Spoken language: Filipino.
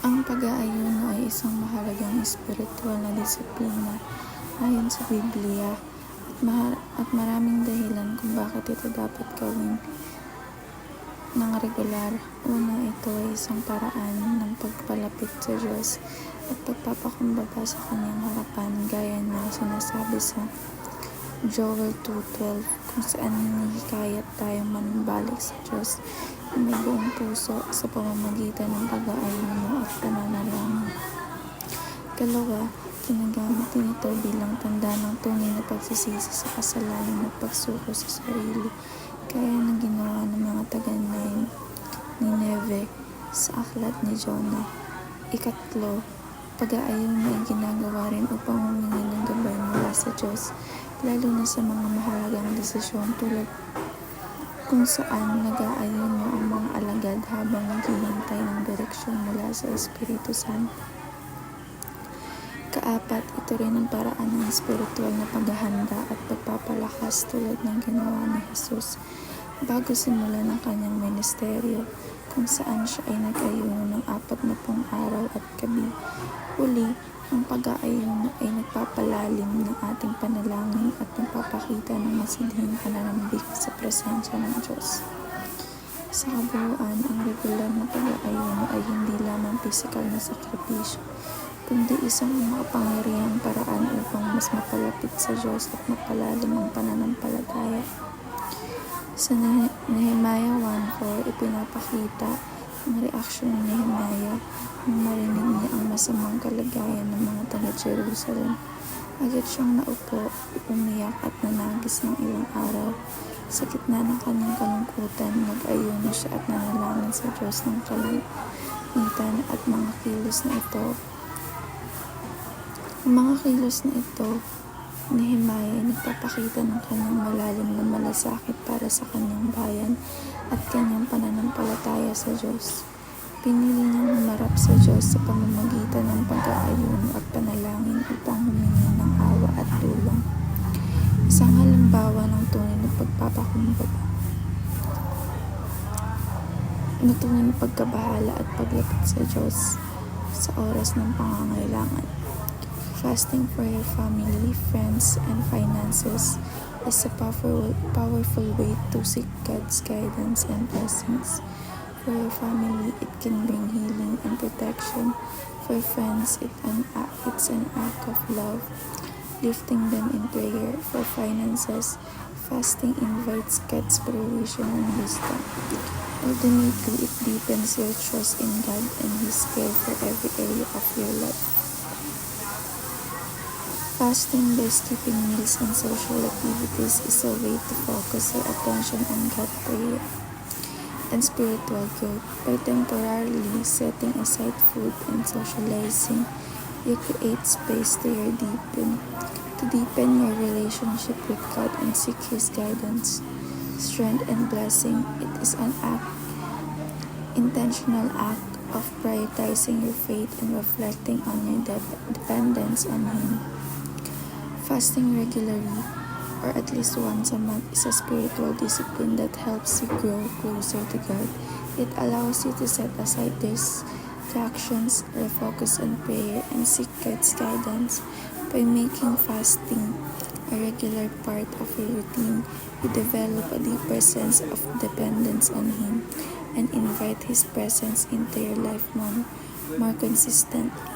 Ang pag-aayuno ay isang mahalagang espiritual na disiplina ayon sa Biblia at maraming dahilan kung bakit ito dapat gawin ng regular. Una, ito ay isang paraan ng pagpalapit sa Diyos at pagpapakumbaba sa Kanyang harapan gaya na sinasabi sa Joel 2:12 kung saan hinihikayat tayong manumbalik sa Diyos na may buong puso sa pamamagitan ng pag-aayuno at pananalangin. Ikalawa, ginagamit din ito bilang tanda ng tunay na pagsisisi sa kasalanan at pagsuko sa sarili, kaya ng ginawa ng mga taga-Nineve sa aklat ni Jonah. Ikatlo, pag-aayuno ay ginagawa rin upang humingi ng gabay mula sa Diyos, lalo na sa mga mahalagang desisyon tulad kung saan nag-aayuno ang mga alagad habang naghihintay ng direksyon mula sa Espiritu Santo. Kaapat, ito rin ang paraan ng espiritual na paghahanda at pagpapalakas tulad ng ginawa ni Jesus bago simulan ang kanyang ministeryo, kung saan siya ay nag-ayuno ng 40 araw at gabi. Uli, ang pag-aayuno ay nagpapalalim ng ating panalangin at nagpapakita ng masidhing pananambik sa presensya ng Diyos. Sa kabuuan, ang regular na pag-aayuno ay hindi lamang pisikal na sakripisyo, kundi isang makapangyarihang paraan upang mas mapalapit sa Diyos at mapalalim ang pananampalataya. Sa Nehemiah 1:4, ipinapakita ang reaksyon ni Nehemiah nang marinig niya ang masamang kalagayan ng mga taga-Jerusalem. Agad siyang naupo, umiyak at nanagis ng ilang araw. Sa gitna ng kanyang kalungkutan, nag-ayuno siya at nanalangin sa Diyos ng kalangitan at mga kilos na ito. Ang mga kilos na ito, Nehemiah ay nagpapakita ng kanyang malalim na malasakit para sa kanyang bayan at kanyang pananampalataya sa Diyos. Pinili niyang humarap sa Diyos sa pamamagitan ng pag-aayuno at panalangin upang humingi ng awa at tulong. Isang halimbawa ng tunay na pagpapakumbaba, tunay na pagkabahala at paglapit sa Diyos sa oras ng pangangailangan. Fasting for your family, friends, and finances is a powerful way to seek God's guidance and blessings. For your family, it can bring healing and protection. For friends, it's an act of love, lifting them in prayer. For finances, fasting invites God's provision and wisdom. Ultimately, it deepens your trust in God and His care for every area of your life. Fasting by skipping meals and social activities is a way to focus your attention on God's prayer and spiritual growth. By temporarily setting aside food and socializing, you create space to deepen your relationship with God and seek His guidance, strength, and blessing. It is an intentional act of prioritizing your faith and reflecting on your dependence on Him. Fasting regularly, or at least once a month, is a spiritual discipline that helps you grow closer to God. It allows you to set aside distractions, refocus on prayer, and seek God's guidance. By making fasting a regular part of your routine, you develop a deeper sense of dependence on Him and invite His presence into your life more consistently.